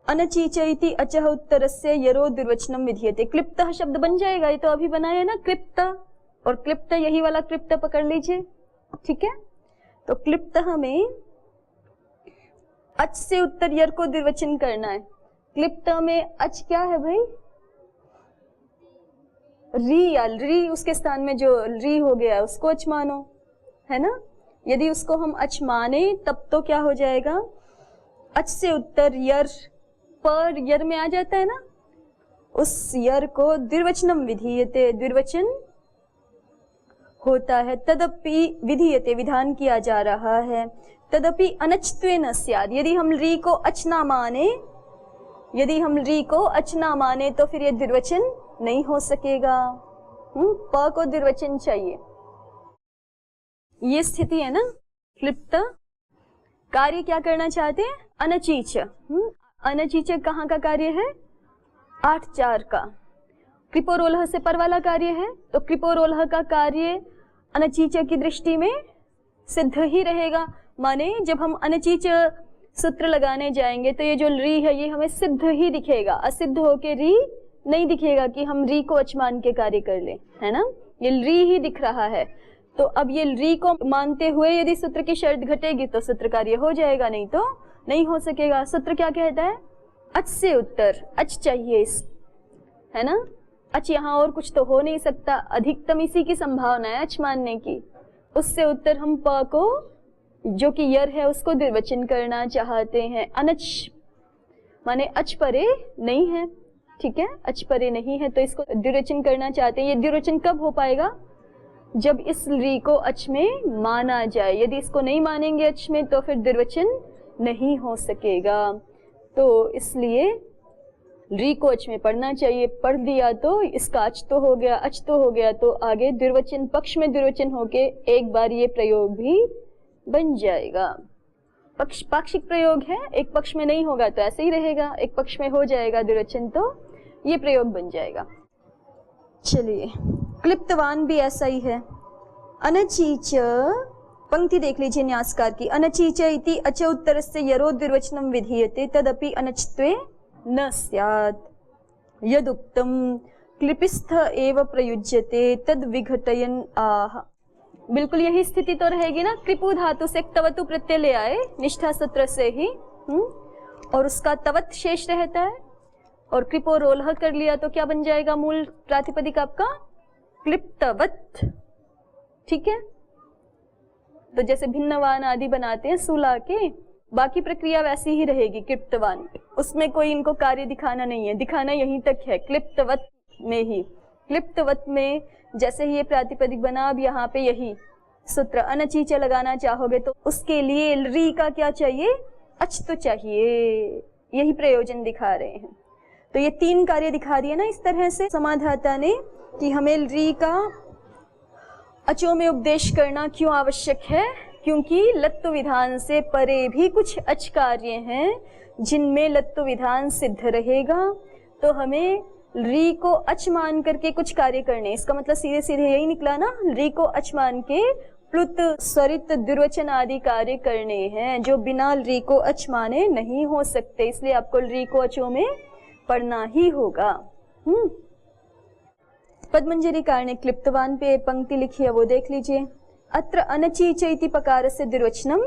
अनचीच इति अचः उत्तरस्य यरो दुर्वचनम विधीयते। क्लिप्तः शब्द बन जाएगा, ये तो अभी बनाया ना क्लिप्त, और क्लिप्त यही वाला क्लिप्त पकड़ लीजिए, ठीक है। तो क्लिप्तः में अच से उत्तर यर को द्विवचन करना है। क्लिप्त में अच क्या है भाई? री, या री उसके स्थान में जो री हो गया उसको अच मानो, है ना। यदि उसको हम अच माने तब तो क्या हो जाएगा? अच से उत्तर यर, पर यर में आ जाता है ना, उस यर को द्विवचनम विधीयते, द्विवचन होता है। तदपि विधीयते, विधान किया जा रहा है। तदपि अनचत्वेन स्यात्, यदि हम री को अच ना माने, यदि हम री को अच ना माने तो फिर ये द्विवचन नहीं हो सकेगा। प को द्विवचन चाहिए, ये स्थिति है ना। क्लिप्त कार्य क्या करना चाहते हैं? अनचीच। अनचीच कहाँ का कार्य है? 8-4 का। कृपोरोलह से पर वाला कार्य है, तो कृपोरोलह का कार्य अनचीच की दृष्टि में सिद्ध ही रहेगा। माने जब हम अनचीच सूत्र लगाने जाएंगे तो ये जो री है ये हमें सिद्ध ही दिखेगा, असिद्ध होके री नहीं दिखेगा कि हम री को अच मान के कार्य कर ले, है ना। ये री ही दिख रहा है। तो अब ये री को मानते हुए यदि सूत्र की शर्त घटेगी तो सूत्र कार्य हो जाएगा, नहीं तो नहीं हो सकेगा। सूत्र क्या कहता है? अच से उत्तर, अच चाहिए है ना। अच यहाँ और कुछ तो हो नहीं सकता, अधिकतम इसी की संभावना है अच मानने की। उससे उत्तर हम प को जो कि यर है उसको द्विवचन करना चाहते हैं। अनच माने अच परे नहीं है, ठीक है, अच परे नहीं है तो इसको द्विवचन करना चाहते हैं। ये द्विवचन कब हो पाएगा? जब इस री को अच में माना जाए। यदि इसको नहीं मानेंगे अच में तो फिर द्विवचन नहीं हो सकेगा। तो इसलिए री को अच में पढ़ना चाहिए। पढ़ दिया तो इसका अच तो हो गया, अच तो हो गया, तो आगे द्विवचन पक्ष में द्विवचन होके एक बार ये प्रयोग भी बन जाएगा। पाक्षिक प्रयोग है, एक पक्ष में नहीं होगा तो ऐसे ही रहेगा, एक पक्ष में हो जाएगा द्विवचन तो ये प्रयोग बन जाएगा। चलिए, क्लिप्तवान भी ऐसा ही है। अनचीच, पंक्ति देख लीजिए न्यासकार की। अनचीच इति अच उत्तरस्य यरो द्विवचनम विधीयते तदपि अनचत्वे न स्यात्। यदुक्तम क्लिपिस्थ एव प्रयुज्यते तद विघटयन् आह। बिल्कुल यही स्थिति तो रहेगी ना। कृपु धातु से तवतु प्रत्यय ले आए निष्ठा सूत्र से ही, और उसका तवत शेष रहता है, और कृपो रोलह कर लिया तो क्या बन जाएगा? मूल प्रातिपदिक आपका क्लिप्तवत, ठीक है। तो जैसे भिन्नवान आदि बनाते हैं सुला के, बाकी प्रक्रिया वैसी ही रहेगी क्लिप्तवान। उसमें कोई इनको कार्य दिखाना नहीं है, दिखाना यहीं तक है क्लिप्तवत में ही। क्लिप्तवत में जैसे ही ये प्रातिपदिक बना, अब यहाँ पे यही सूत्र अनचीच लगाना चाहोगे तो उसके लिए री का क्या चाहिए? अच तो चाहिए। यही प्रयोजन दिखा रहे हैं। तो ये 3 कार्य दिखा दिए ना इस तरह से समाधाता ने कि हमें री का अचों में उपदेश करना क्यों आवश्यक है, क्योंकि लत्व विधान से परे भी कुछ अच कार्य हैं जिनमें लत्व विधान सिद्ध रहेगा। तो हमें री को अच मान करके कुछ कार्य करने, इसका मतलब सीधे सीधे यही निकला ना, री को अच मान के प्लुत स्वरित द्विवचन आदि कार्य करने हैं जो बिना री को अच माने नहीं हो सकते। इसलिए आपको री को अचों में पढ़ना ही होगा। पद्मंजरीकार ने क्लिप्तवान पे पंक्ति लिखी है, वो देख लीजिए। अत्र अनचीच इति पकार से द्विवचनम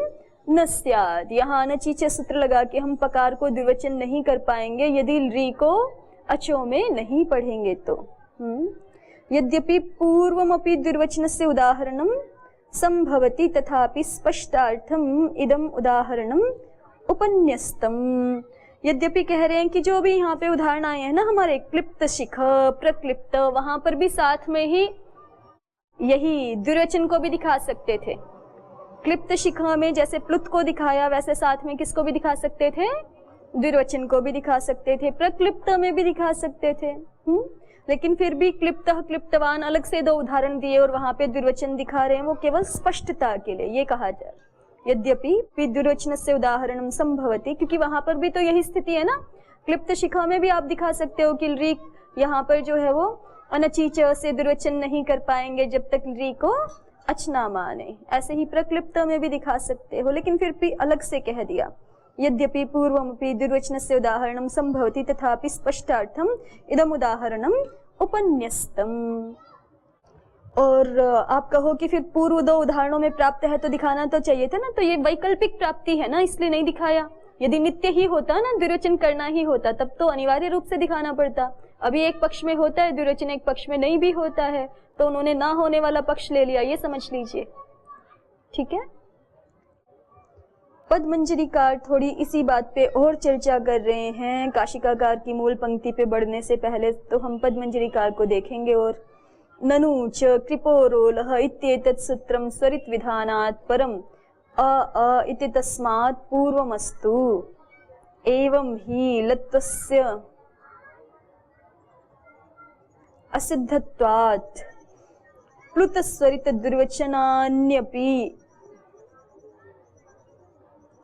न स्यात्। यहाँ अनचीच सूत्र लगा के हम पकार को द्विवचन नहीं कर पाएंगे यदि री को अचों में नहीं पढ़ेंगे तो। यद्यपि पूर्वमपि द्विवचनस्य उदाहरणं संभवति तथापि स्पष्टार्थम इदम उदाहरणम उपन्यस्तम। यद्यपि कह रहे हैं कि जो भी यहाँ पे उदाहरण आए हैं ना हमारे, क्लिप्त शिख, प्रक्लिप्त, वहां पर भी साथ में ही यही द्विवचन को भी दिखा सकते थे। क्लिप्त शिखा में जैसे प्लुत को दिखाया वैसे साथ में किसको भी दिखा सकते थे? द्विवचन को भी दिखा सकते थे। प्रक्लिप्त में भी दिखा सकते थे। लेकिन फिर भी क्लिप्त, क्लिप्तवान अलग से 2 उदाहरण दिए और वहां पे द्विवचन दिखा रहे हैं, वो केवल स्पष्टता के लिए ये कहा जाए। यद्यपि द्विवचन से उदाहरणम संभवति, क्योंकि वहां पर भी तो यही स्थिति है ना। क्लिप्त शिखा में भी आप दिखा सकते हो कि री यहाँ पर जो है वो अनचीच से द्विवचन नहीं कर पाएंगे जब तक री को अच ना माने। ऐसे ही प्रक्लिप्त में भी दिखा सकते हो, लेकिन फिर भी अलग से कह दिया यद्यपि पूर्वमपि द्विर्वचनस्य उदाहरणं संभवति तथापि स्पष्टार्थम इदम उदाहरणम उपन्यस्तम। और आप कहो कि फिर पूर्व दो उदाहरणों में प्राप्त है तो दिखाना तो चाहिए था ना, तो ये वैकल्पिक प्राप्ति है ना, इसलिए नहीं दिखाया। यदि नित्य ही होता ना, द्विवचन करना ही होता, तब तो अनिवार्य रूप से दिखाना पड़ता। अभी एक पक्ष में होता है द्विवचन, एक पक्ष में नहीं भी होता है, तो उन्होंने ना होने वाला पक्ष ले लिया, ये समझ लीजिए। ठीक है। पदमंजरीकार थोड़ी इसी बात पे और चर्चा कर रहे हैं। काशिकाकार की मूल पंक्ति पे बढ़ने से पहले तो हम पदमंजरीकार को देखेंगे। और ननु च कृपोरोलः इत्येतत् सूत्रं स्वरित विधानात् परम अ इति तस्मात् पूर्वमस्तु एवं हि लत्वस्य असिद्धत्वात् प्लुतस्वरित दुर्वचनान्यपि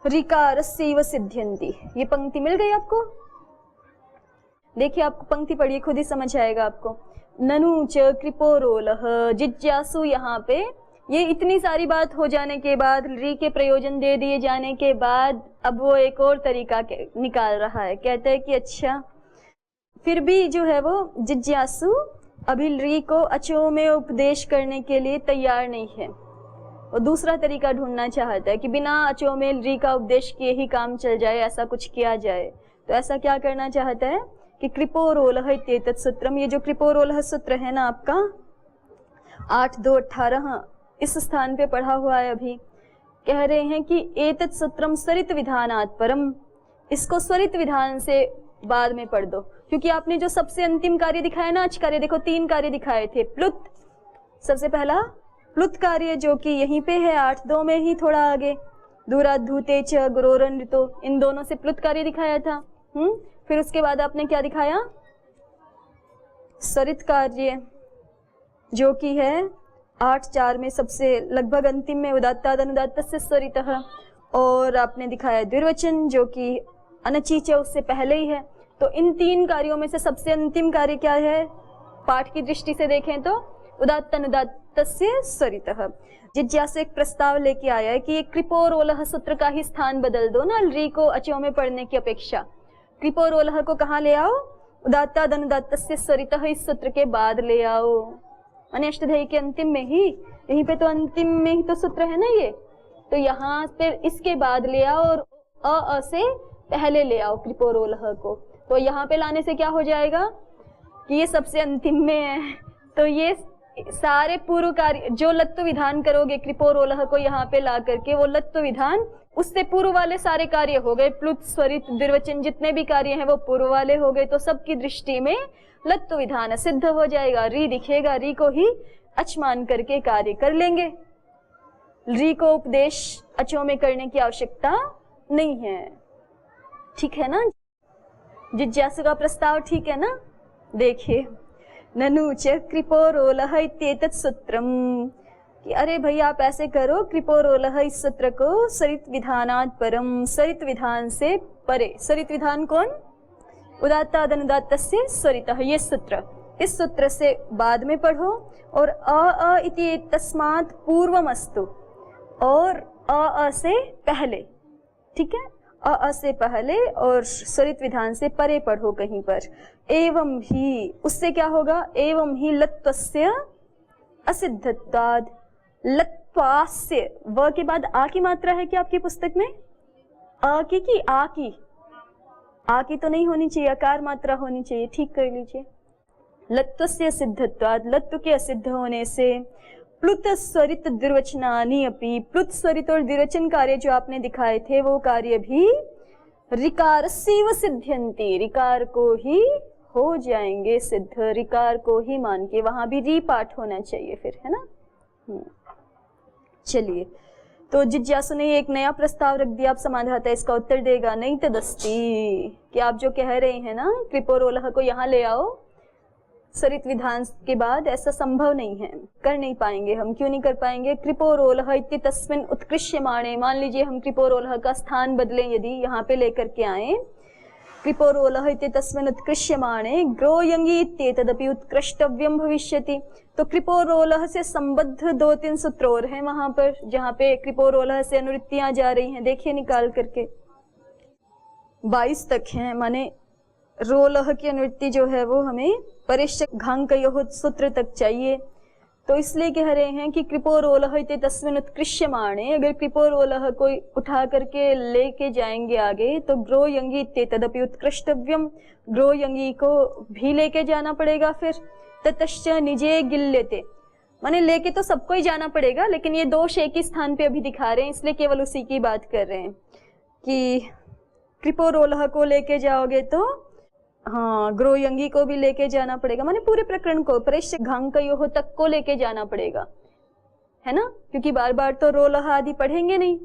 ऋकारस्यैव सिद्ध्यन्ति। ये पंक्ति मिल गई आपको? देखिए, आपको पंक्ति पढ़िए, खुद ही समझ आएगा आपको। ननु च कृपोरोलः, जिज्ञासु, यहाँ पे ये इतनी सारी बात हो जाने के बाद, री के प्रयोजन दे दिए जाने के बाद, अब वो एक और तरीका निकाल रहा है। कहते हैं कि अच्छा, फिर भी जो है वो जिज्ञासु अभी री को अचो में उपदेश करने के लिए तैयार नहीं है। वो दूसरा तरीका ढूंढना चाहता है कि बिना अचो में री का उपदेश किए ही काम चल जाए, ऐसा कुछ किया जाए। तो ऐसा क्या करना चाहता है कि कृपोरोलः इत्येतत् सूत्रम, ये जो कृपोरोलः सूत्र है ना आपका 8-2-18 इस स्थान पे पढ़ा हुआ है। अभी कह रहे हैं कि एतत् सूत्रम स्वरित विधानात् परम, इसको स्वरित विधान से बाद में पढ़ दो, क्योंकि आपने जो सबसे अंतिम कार्य दिखाया ना, आज कार्य देखो 3 कार्य दिखाए थे। प्लुत, सबसे पहला प्लुत कार्य जो कि यहीं पे है 8-2 में ही थोड़ा आगे, दूराधूते च गुरोरन ऋतो, इन दोनों से प्लुत कार्य दिखाया था। फिर उसके बाद आपने क्या दिखाया? स्वरित कार्य जो कि है 8-4 में सबसे लगभग अंतिम में, उदात्ताद अनुदात्तस्य स्वरितः। और आपने दिखाया द्विर्वचन जो कि अनचीच है, उससे पहले ही है। तो इन 3 कार्यों में से सबसे अंतिम कार्य क्या है? पाठ की दृष्टि से देखें तो उदात्त अनुदात्तस्य स्वरितः। जिज्ञासु एक प्रस्ताव लेके आया है कि ये कृपोरोलः सूत्र का ही स्थान बदल दो ना, री को अचो में पढ़ने की अपेक्षा। कृपोरोलः को कहाँ ले आओ? उदात्ताद अनुदात्तस्य स्वरितः, इस सूत्र के बाद ले आओ, माने अष्टध्यायी के अंतिम में ही। यहीं पे तो अंतिम में ही तो सूत्र है ना ये, तो यहाँ पे इसके बाद ले आओ और अ से पहले ले आओ कृपोरोलः को। तो यहाँ पे लाने से क्या हो जाएगा कि ये सबसे अंतिम में है, तो ये सारे पूर्व कार्य जो लत्व विधान करोगे कृपोरोलः को यहाँ पे ला करके, वो लत्व विधान उससे पूर्व वाले सारे कार्य हो गए। प्लुत, स्वरित, द्विवचन जितने भी कार्य हैं वो पूर्व वाले हो गए। तो सबकी दृष्टि में लत्व विधान सिद्ध हो जाएगा, री दिखेगा, री को ही अच मान करके कार्य कर लेंगे। री को उपदेश अचों में करने की आवश्यकता नहीं है। ठीक है ना? जिज्ञासु का प्रस्ताव ठीक है ना? देखिए, ननु च कृपोरोलः इत्येतत् सूत्रम, कि अरे भाई आप ऐसे करो, कृपोरोलः इस सूत्र को सरित विधानात् परम, सरित विधान से परे। सरित विधान कौन? उदात्ताद अनुदात्तस्य स्वरितः, ये सूत्र, इस सूत्र से बाद में पढ़ो। और अ इति तस्मात् पूर्वमस्तु, और अ से पहले। ठीक है, अ से पहले और स्वरित विधान से परे पढ़ो कहीं पर। एवं ही, उससे क्या होगा? एवं ही लत्वस्य असिद्धत्वाद, लत्वास्य, व के बाद आ की मात्रा है क्या आपकी पुस्तक में? अ की आ की? आ की तो नहीं होनी चाहिए, अकार मात्रा होनी चाहिए, ठीक कर लीजिए। लत्वस्य असिद्धत्वाद, लत्व के असिद्ध होने से, प्लुत स्वरित द्विवचनानि अपि, प्लुत स्वरित और द्विवचन कार्य जो आपने दिखाए थे वो कार्य भी ऋकारस्यैव सिद्ध्यन्ति, ऋकार को ही हो जाएंगे सिद्ध, ऋकार को ही मान के। वहां भी री पाठ होना चाहिए फिर, है ना? चलिए, तो जिज्ञासु ने एक नया प्रस्ताव रख दिया, आप समाधाता इसका उत्तर देगा। नहीं तदस्ति, कि आप जो कह रहे हैं ना कृपोरोलः को यहाँ ले आओ सरित विधान के बाद, ऐसा संभव नहीं है, कर नहीं पाएंगे हम। क्यों नहीं कर पाएंगे? कृपोरोलः इति तस्मिन् उत्कृष्यमाणे, मान लीजिए हम कृपोरोलः का स्थान बदलें, यदि यहाँ पे लेकर के आए, कृपोरोलः इति तस्मिन् उत्कृष्यमाणे ग्रोयंगी इत्येतदपि उत्कृष्टव्यम भविष्यति। तो कृपोरोलः से संबद्ध 2-3 सूत्र और हैं वहां पर, जहाँ पे कृपोरोलः से अनुवृत्तियां जा रही हैं। देखिए निकाल करके, 22 तक हैं, माने रोलह की अनुवृत्ति जो है वो हमें परिश्च घांकयोः सूत्र तक चाहिए। तो इसलिए कह रहे हैं कि कृपो रोलह इति तस्मिन् उत्कृष्यमाणे, अगर कृपो रोलह को उठा करके लेके जाएंगे आगे तो ग्रो यंगी इत्येतदपि उत्कृष्टव्यम, ग्रो यंगी को भी लेके जाना पड़ेगा। फिर ततश्च निजे गिल्यते, माने लेके तो सबको ही जाना पड़ेगा, लेकिन ये दोष एक ही स्थान पे अभी दिखा रहे हैं, इसलिए केवल उसी की बात कर रहे हैं कि कृपो रोलह को लेके जाओगे तो हाँ ग्रो यंगी को भी लेके जाना पड़ेगा, माने पूरे प्रकरण को परिश्च घांकयोः तक को लेके जाना पड़ेगा, है ना, क्योंकि बार बार तो रोलह आदि पढ़ेंगे नहीं।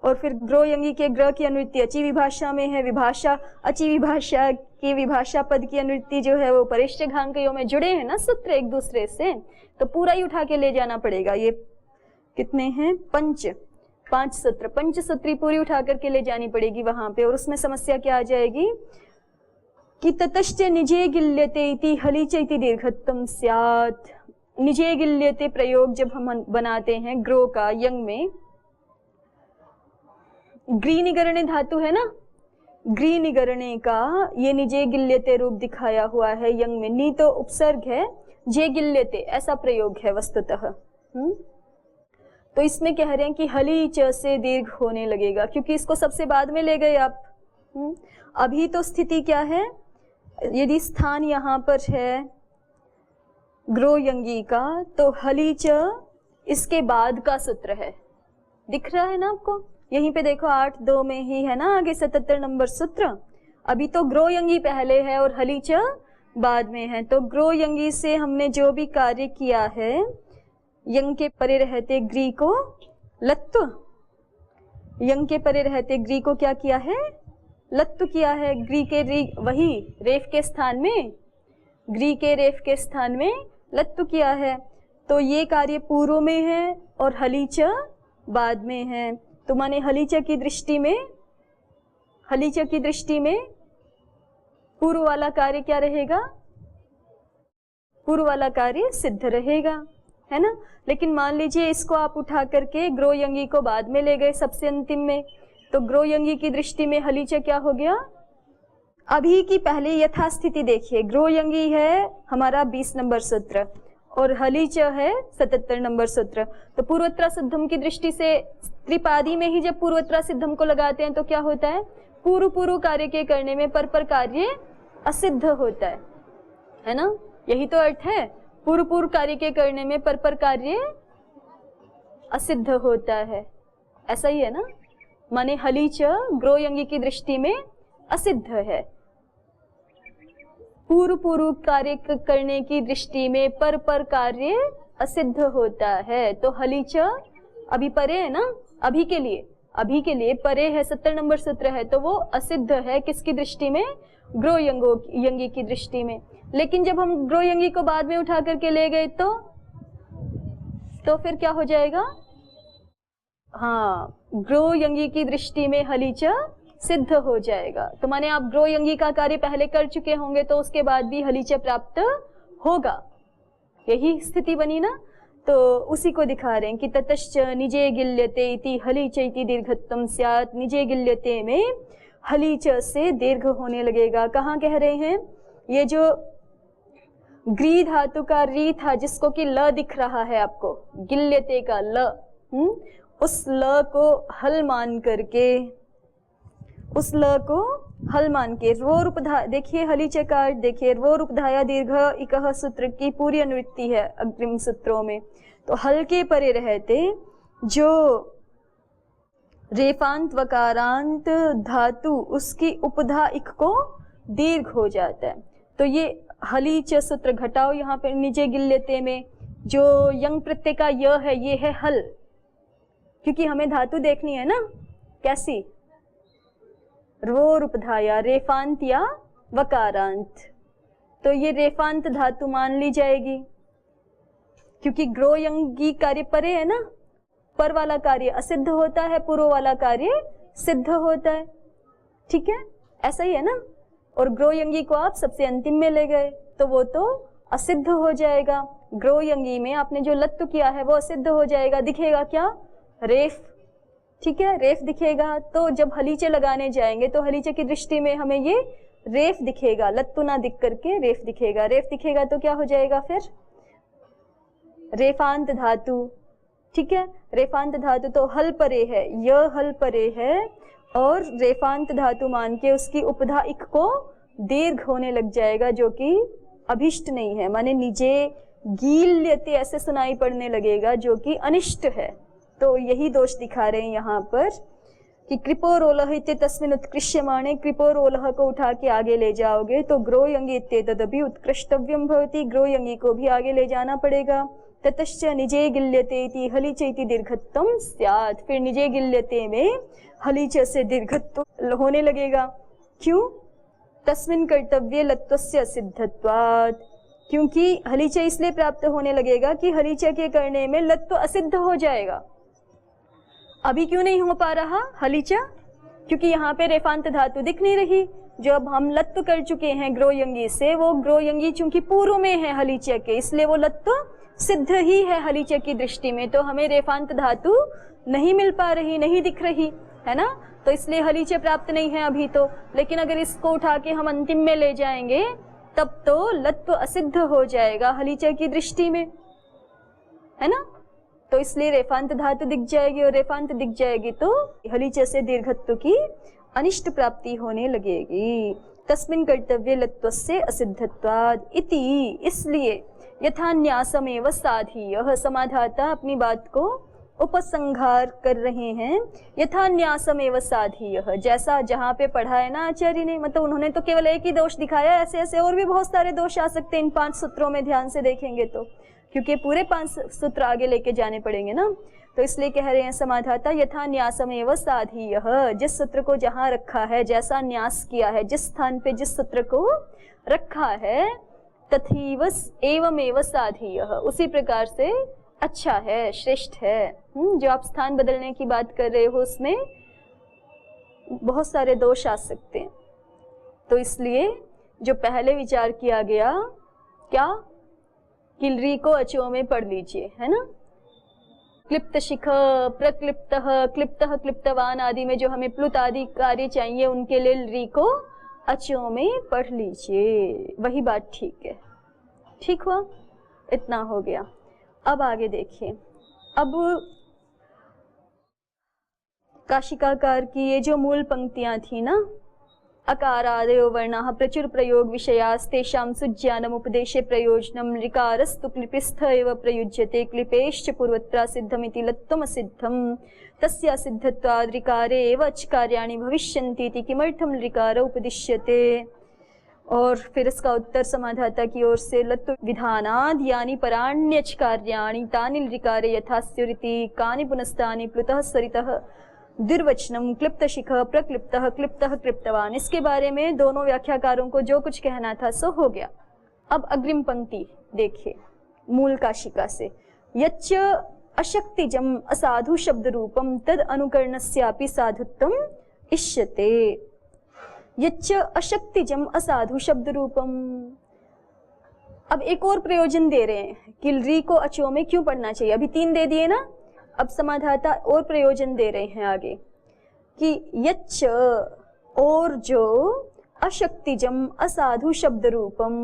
और फिर ग्रो यंगी के ग्र की अनुवृत्ति अची विभाषा में है, विभाषा अची विभाषा की विभाषा पद की अनुवृत्ति जो है वो परिश्च घांकयों में जुड़े हैं ना सूत्र एक दूसरे से, तो पूरा ही उठा के ले जाना पड़ेगा। ये कितने हैं, 5 सूत्र, पंचसूत्री पूरी उठा करके ले जानी पड़ेगी वहां पे। और उसमें समस्या क्या आ जाएगी कि ततश्च निजे गिल्यते इति हलिच इति दीर्घत्वम स्यात्। निजे गिल्यते प्रयोग जब हम बनाते हैं ग्रो का यंग में, ग्री निगरणे धातु है ना, ग्री निगरणे का ये निजे गिल्यते रूप दिखाया हुआ है यंग में। नी तो उपसर्ग है, जे गिल्यते ऐसा प्रयोग है वस्तुतः। तो इसमें कह रहे हैं कि हली च से दीर्घ होने लगेगा, क्योंकि इसको सबसे बाद में ले गए आप। अभी तो स्थिति क्या है, यदि स्थान यहाँ पर है ग्रो यंगी का तो हली च इसके बाद का सूत्र है, दिख रहा है ना आपको, यहीं पे देखो 8-2 में ही है ना आगे 77 नंबर सूत्र। अभी तो ग्रो यंगी पहले है और हली च बाद में है। तो ग्रो यंगी से हमने जो भी कार्य किया है, यंग के परे रहते ग्री को लत्व, यंग के परे रहते ग्री को क्या किया है, लत्व किया है। ग्री के वही रेफ के स्थान में, ग्री के रेफ के स्थान में लत्व किया है। तो ये कार्य पूर्व में है और हलीच बाद में है। तो माने हलीच की दृष्टि में, हलीच की दृष्टि में पूर्व वाला कार्य क्या रहेगा, पूर्व वाला कार्य सिद्ध रहेगा, है ना। लेकिन मान लीजिए इसको आप उठा करके ग्रो यंगी को बाद में ले गए सबसे अंतिम में, तो ग्रो यंगी की दृष्टि में हलीच क्या हो गया, अभी की पहले यथास्थिति देखिए, ग्रो यंगी है हमारा 20 नंबर सूत्र और हलीच है 77 नंबर सूत्र। तो पूर्वोत्तरा सिद्धम की दृष्टि से त्रिपादी में ही जब पूर्वोत्तरा सिद्धम को लगाते हैं तो क्या होता है, पूर्व पूर्व कार्य के करने में पर कार्य असिद्ध होता है ना, यही तो अर्थ है, पूर्व पूर्व कार्य के करने में पर कार्य असिद्ध होता है, ऐसा ही है ना। माने हलीच ग्रो यंगी की दृष्टि में असिद्ध है, पूर्व पूर्व कार्य करने की दृष्टि में पर कार्य असिद्ध होता है। तो हलीच अभी परे है ना, अभी के लिए परे है, 70 नंबर सूत्र है, तो वो असिद्ध है किसकी दृष्टि में, ग्रो यंगी की दृष्टि में। लेकिन जब हम ग्रो यंगी को बाद में उठा करके ले गए तो फिर क्या हो जाएगा, हाँ ग्रो यंगी की दृष्टि में हलीच सिद्ध हो जाएगा। तो माने आप ग्रो यंगी का कार्य पहले कर चुके होंगे तो उसके बाद भी हलीच प्राप्त होगा, यही स्थिति बनी ना। तो उसी को दिखा रहे हैं कि ततश्च निजे गिल्यते इति हलीच इति दीर्घत्वम स्यात्। निजे गिल्यते में हलीच से दीर्घ होने लगेगा। कहाँ कह रहे हैं, ये जो ग्री धातु का री था जिसको कि ल दिख रहा है आपको, गिल्यते का ल, उस ल को हल मान करके, उस ल को हल मान के रोर उपधा, देखिए हलीच का देखिए रोर उपधाया दीर्घ इकह सूत्र की पूरी अनुवृत्ति है अग्रिम सूत्रों में। तो हल के परे रहते जो रेफांत वकारांत धातु उसकी उपधा इक को दीर्घ हो जाता है। तो ये हलीच सूत्र घटाओ यहाँ पे निजे गिल्यते में, जो यंग प्रत्यय का य है ये है हल, क्योंकि हमें धातु देखनी है ना कैसी, रोर उपधाया रेफांत या वकारांत। तो ये रेफांत धातु मान ली जाएगी, क्योंकि ग्रो यंगी कार्य परे है ना, पर वाला कार्य असिद्ध होता है, पूर्व वाला कार्य सिद्ध होता है, ठीक है, ऐसा ही है ना। और ग्रो यंगी को आप सबसे अंतिम में ले गए तो वो तो असिद्ध हो जाएगा। ग्रो यंगी में आपने जो लत्व किया है वो असिद्ध हो जाएगा, दिखेगा क्या, रेफ, ठीक है, रेफ दिखेगा। तो जब हलीचे लगाने जाएंगे तो हलीचे की दृष्टि में हमें ये रेफ दिखेगा, लत्तु ना दिख करके रेफ दिखेगा। रेफ दिखेगा तो क्या हो जाएगा फिर? रेफांत धातु। ठीक है, रेफांत धातु तो हल परे है, यह हल परे है और रेफांत धातु मान के उसकी उपधा इक को दीर्घ होने लग जाएगा, जो कि अभिष्ट नहीं है, माने निजे गील्यते ऐसे सुनाई पड़ने लगेगा, जो कि अनिष्ट है। तो यही दोष दिखा रहे हैं यहाँ पर कि कृपोरोलह इत्ते तस्मिन् उत्कृष्यमाणे, कृपोरोलह को उठा के आगे ले जाओगे तो ग्रोयंगी इत्ते तदपि उत्कृष्टव्यम भवति, ग्रोयंगी को भी आगे ले जाना पड़ेगा। ततश्च निजे गिल्यते इति हलीच इति दीर्घत्वम स्यात्, फिर निजे गिल्यते में हलीच से दीर्घत्व होने लगेगा। क्यों? तस्मिन् कर्तव्ये लत्वस्य असिद्धत्वात्, क्योंकि हलीच इसलिए प्राप्त होने लगेगा कि हलीच के करने में लत्व असिद्ध हो जाएगा। अभी क्यों नहीं हो पा रहा हलीचा? क्योंकि यहाँ पे रेफांत धातु दिख नहीं रही। जो अब हम लत्व कर चुके हैं ग्रोयंगी से, वो ग्रोयंगी चूंकि पूर्व में है हलीचा के, इसलिए वो लत्व सिद्ध ही है हलीचा की दृष्टि में, तो हमें रेफांत धातु नहीं मिल पा रही, नहीं दिख रही है ना, तो इसलिए हलीचे प्राप्त नहीं है अभी तो। लेकिन अगर इसको उठा के हम अंतिम में ले जाएंगे तब तो लत्व असिद्ध हो जाएगा हलीचा की दृष्टि में, है ना। तो इसलिए रेफांत धातु दिख जाएगी, और रेफांत दिख जाएगी तो हलीचे से दीर्घत्व की अनिष्ट प्राप्ति होने लगेगी। तस्मिन् कर्तव्ये लत्वस्य असिद्धत्वात् इति, इसलिए यथा न्यासमेव साधीयः, समाधाता अपनी बात को उपसंहार कर रहे हैं। यथा न्यासमेव साधीयः, जैसा जहाँ पे पढ़ा है ना आचार्य ने, मतलब उन्होंने तो केवल एक ही दोष दिखाया, ऐसे ऐसे और भी बहुत सारे दोष आ सकते हैं इन 5 सूत्रों में ध्यान से देखेंगे तो, क्योंकि पूरे 5 सूत्र आगे लेके जाने पड़ेंगे ना। तो इसलिए कह रहे हैं समाधाता यथा न्यासमेव साधीयः, जिस सूत्र को जहाँ रखा है, जैसा न्यास किया है, जिस स्थान पे जिस सूत्र को रखा है, तथैव एवमेव साधीयः, उसी प्रकार से अच्छा है, श्रेष्ठ है। जो आप स्थान बदलने की बात कर रहे हो उसमें बहुत सारे दोष आ सकते हैं, तो इसलिए जो पहले विचार किया गया, क्या किलरी को अचो में पढ़ लीजिए, है ना। क्लिप्त शिख, प्रक्लिप्तः, क्लिप्तः, क्लिप्तवान आदि में जो हमें प्लुत आदि कार्य चाहिए, उनके लिए री को अचो में पढ़ लीजिए, वही बात ठीक है। ठीक हुआ, इतना हो गया। अब आगे देखिए, अब काशिकाकार की ये जो मूल पंक्तियां थी ना, अकारादयो वर्णाः प्रचुर प्रयोग विषयास्तेषां सुज्ञानम् उपदेशे प्रयोजनम्, ऋकारस्तु क्लिपिस्थ एव प्रयुज्यते, क्लिपेश्च पूर्वत्र सिद्धमिति लत्वम् असिद्धम्, तस्य असिद्धत्वाद् ऋकारे एव अच्कार्याणि भविष्यन्ति इति किमर्थम् ऋकार उपदिश्यते। और फिर इसका उत्तर समाधाता की ओर से, लत्व विधानाद् यानि पराण्यच्कार्याणि तानि ऋकारे यथा स्युरिति, कानि पुनस्तानि प्लुतः स्वरितः दुर्वचनम, क्लिप्त शिख, प्रक्लिप्तः, क्लिप्तः, क्लिप्तवान। इसके बारे में दोनों व्याख्याकारों को जो कुछ कहना था सो हो गया। अब अग्रिम पंक्ति देखिए मूल काशिका से, यच्च अशक्तिजम असाधु शब्द रूपम तद अनुकरणस्यापि साधुत्वम इष्यते। यच्च अशक्तिजम असाधु शब्द रूपम, अब एक और प्रयोजन दे रहे हैं कि री को अचो में क्यों पढ़ना चाहिए। अभी 3 दे दिए ना, अब समाधाता और प्रयोजन दे रहे हैं आगे कि यच्च, और जो अशक्तिजम असाधु शब्द रूपम,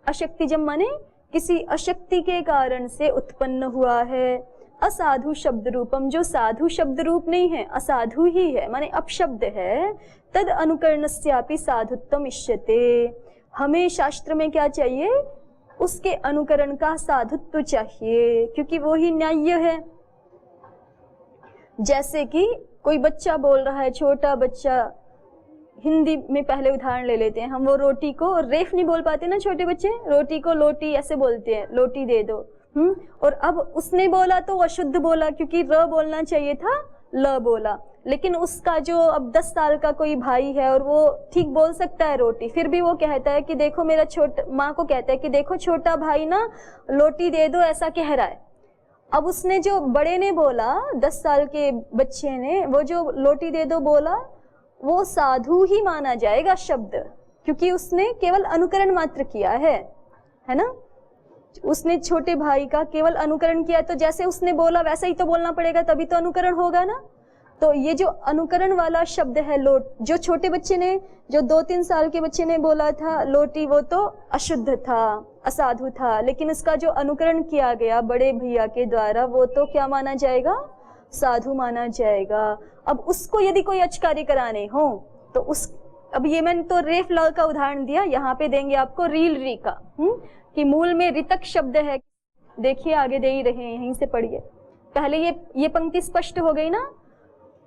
अशक्तिजम माने किसी अशक्ति के कारण से उत्पन्न हुआ है, असाधु शब्द रूपम जो साधु शब्द रूप नहीं है, असाधु ही है, माने अपशब्द है, तद अनुकरणस्यापि साधुत्वम इष्यते। हमें शास्त्र में क्या चाहिए, उसके अनुकरण का साधुत्व चाहिए, क्योंकि वो ही न्याय्य है। जैसे कि कोई बच्चा बोल रहा है, छोटा बच्चा, हिंदी में पहले उदाहरण ले लेते हैं हम, वो रोटी को रेफ नहीं बोल पाते ना छोटे बच्चे, रोटी को लोटी ऐसे बोलते हैं, लोटी दे दो। और अब उसने बोला तो अशुद्ध बोला, क्योंकि र बोलना चाहिए था, ल बोला। लेकिन उसका जो अब 10 साल का कोई भाई है और वो ठीक बोल सकता है रोटी, फिर भी वो कहता है कि देखो मेरा छोटा, माँ को कहता है कि देखो छोटा भाई ना लोटी दे दो ऐसा कह रहा है। अब उसने जो बड़े ने बोला, 10 साल के बच्चे ने वो जो लोटी दे दो बोला, वो साधु ही माना जाएगा शब्द, क्योंकि उसने केवल अनुकरण मात्र किया है ना। उसने छोटे भाई का केवल अनुकरण किया, तो जैसे उसने बोला वैसे ही तो बोलना पड़ेगा, तभी तो अनुकरण होगा ना। तो ये जो अनुकरण वाला शब्द है लोट, जो छोटे बच्चे ने, जो 2-3 साल के बच्चे ने बोला था लोटी, वो तो अशुद्ध था, असाधु था, लेकिन इसका जो अनुकरण किया गया बड़े भैया के द्वारा वो तो क्या माना जाएगा, साधु माना जाएगा। अब उसको यदि कोई अचकार्य कराने हो तो उस, अब ये मैंने तो रेफ ल का उदाहरण दिया, यहाँ पे देंगे आपको रील री का, कि मूल में ऋतक शब्द है। देखिए आगे दे ही रहे हैं, यहीं से पढ़िए। पहले ये पंक्ति स्पष्ट हो गई ना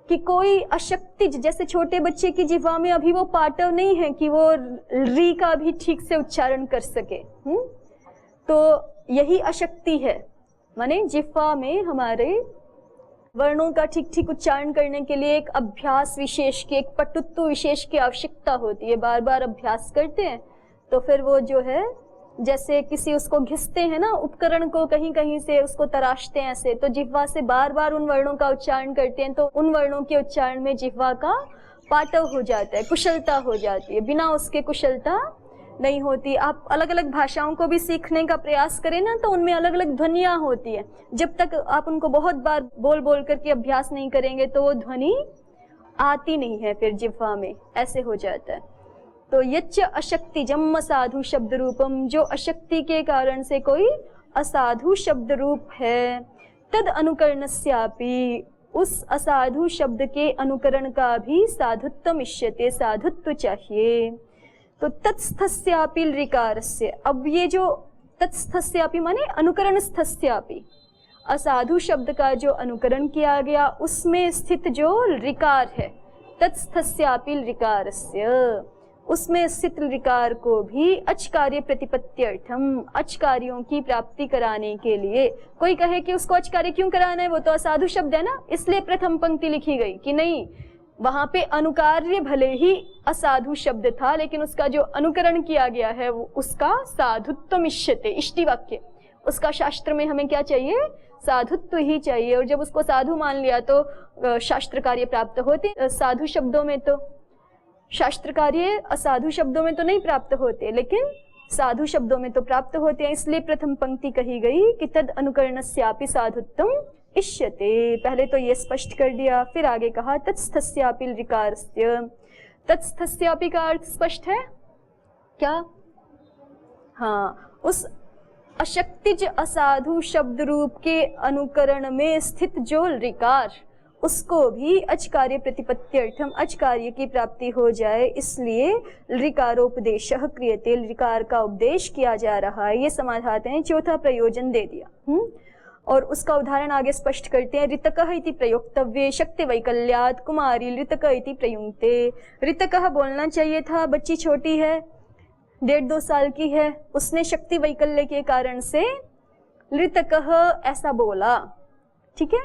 कि कोई अशक्तिज, जैसे छोटे बच्चे की जिह्वा में अभी वो पाटव नहीं है कि वो री का भी ठीक से उच्चारण कर सके। तो यही अशक्ति है, माने जिह्वा में हमारे वर्णों का ठीक ठीक उच्चारण करने के लिए एक अभ्यास विशेष की, एक पटुत्व विशेष की आवश्यकता होती है। बार बार अभ्यास करते हैं तो फिर वो जो है, जैसे किसी उसको घिसते हैं ना उपकरण को, कहीं कहीं से उसको तराशते हैं ऐसे, तो जिह्वा से बार बार उन वर्णों का उच्चारण करते हैं तो उन वर्णों के उच्चारण में जिह्वा का पाटव हो जाता है, कुशलता हो जाती है। बिना उसके कुशलता नहीं होती। आप अलग अलग भाषाओं को भी सीखने का प्रयास करें ना तो उनमें अलग अलग ध्वनियां होती है। जब तक आप उनको बहुत बार बोल बोल करके अभ्यास नहीं करेंगे तो वो ध्वनि आती नहीं है फिर जिह्वा में, ऐसे हो जाता है। तो यच्च अशक्ति जम साधु शब्द रूपम, जो अशक्ति के कारण से कोई असाधु शब्द रूप है, तद अनुकरणस्यापि, उस असाधु शब्द के अनुकरण का भी साधुत्व इष्यते, साधुत्व चाहिए। तो तत्स्थस्यापि ऋकारस्य, अब ये जो तत्स्थस्यापि माने अनुकरण स्थस्यापि, असाधु शब्द का जो अनुकरण किया गया उसमें स्थित जो ऋकार है, तत्स्थस्यापि ऋकारस्य, उसमें स्थित ऋकार को भी अचकार्य प्रतिपत्त्यर्थम, अचकार्यों की प्राप्ति कराने के लिए। कोई कहे कि उसको अचकार्य क्यों कराना है, वो तो असाधु शब्द है ना, इसलिए प्रथम पंक्ति लिखी गई कि नहीं, वहां पे अनुकार्य भले ही असाधु शब्द था लेकिन उसका जो अनुकरण किया गया है वो उसका साधुत्व इष्यते, इष्टि वाक्य, उसका शास्त्र में हमें क्या चाहिए, साधुत्व ही चाहिए। और जब उसको साधु मान लिया तो शास्त्र कार्य प्राप्त होते, साधु शब्दों में तो शास्त्र कार्य असाधु शब्दों में तो नहीं प्राप्त होते लेकिन साधु शब्दों में तो प्राप्त होते हैं। इसलिए प्रथम पंक्ति कही गई कि तद अनुकरणस्यापि साधुत्वम इष्यते। पहले तो ये स्पष्ट कर दिया, फिर आगे कहा तत्स्थस्यापि ऋकारस्य। तत्स्थस्यापि का अर्थ स्पष्ट है क्या, हाँ, उस अशक्तिज असाधु शब्द रूप के अनुकरण में स्थित जो ऋकार, उसको भी अचकार्य प्रतिपत्त्यर्थम, अचकार्य की प्राप्ति हो जाए, इसलिए ऋकारोपदेशः क्रियते, ऋकार का उपदेश किया जा रहा है। ये समाधाते हैं, चौथा प्रयोजन दे दिया। और उसका उदाहरण आगे स्पष्ट करते हैं। ऋतकः इति प्रयोक्तव्ये शक्ति वैकल्यात् कुमारी ऋतक इति प्रयुङ्क्ते। ऋतकः बोलना चाहिए था, बच्ची छोटी है, 1.5-2 साल की है, उसने शक्ति वैकल्य के कारण से ऋतकः ऐसा बोला, ठीक है।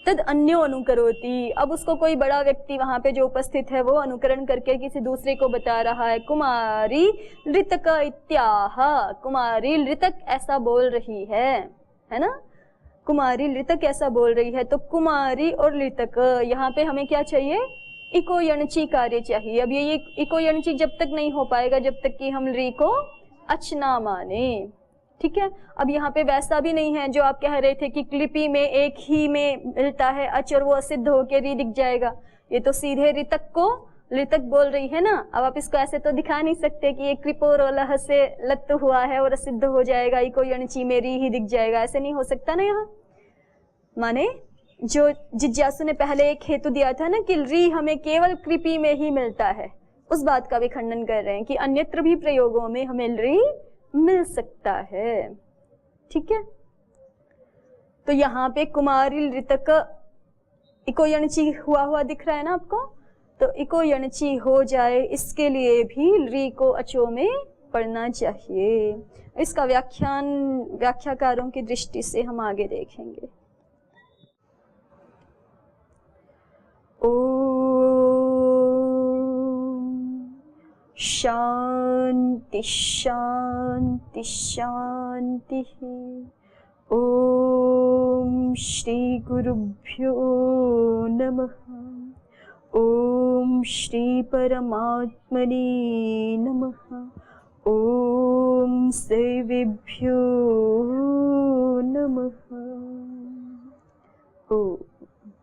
तद अन्यो अनुकरोति, अब उसको कोई बड़ा व्यक्ति वहां पे जो उपस्थित है वो अनुकरण करके किसी दूसरे को बता रहा है, कुमारी ऋतक इत्याह, कुमारी ऋतक ऐसा बोल रही है ना, कुमारी ऋतक ऐसा बोल रही है। तो कुमारी और ऋतक, यहाँ पे हमें क्या चाहिए, इको यणची कार्य चाहिए। अब ये इको यणची जब तक नहीं हो पाएगा जब तक कि हम री को अच ना माने, ठीक है। अब यहाँ पे वैसा भी नहीं है जो आप कह रहे थे कि लिपि में एक ही में मिलता है अच और वो असिद्ध होकर री दिख जाएगा। ये तो सीधे ऋतक को ऋतक बोल रही है ना। अब आप इसको ऐसे तो दिखा नहीं सकते कि ये कृपोर और लह से लत हुआ है और असिद्ध हो जाएगा, इको यणची में री ही दिख जाएगा, ऐसे नहीं हो सकता ना। यहाँ माने जो जिज्ञासु ने पहले एक हेतु दिया था ना कि री हमें केवल कृपि में ही मिलता है, उस बात का भी खंडन कर रहे हैं कि अन्यत्र भी प्रयोगों में हमें री मिल सकता है, ठीक है। तो यहाँ पे कुमारी ऋतक इको यणची हुआ दिख रहा है ना आपको, तो इको यणची हो जाए इसके लिए भी री को अचो में पढ़ना चाहिए। इसका व्याख्याकारों की दृष्टि से हम आगे देखेंगे। शांति शांति शांति। ओम श्री गुरुभ्यो नमः। ओम श्री परमात्मने नमः। ओम सर्वेभ्यो नमः। ओम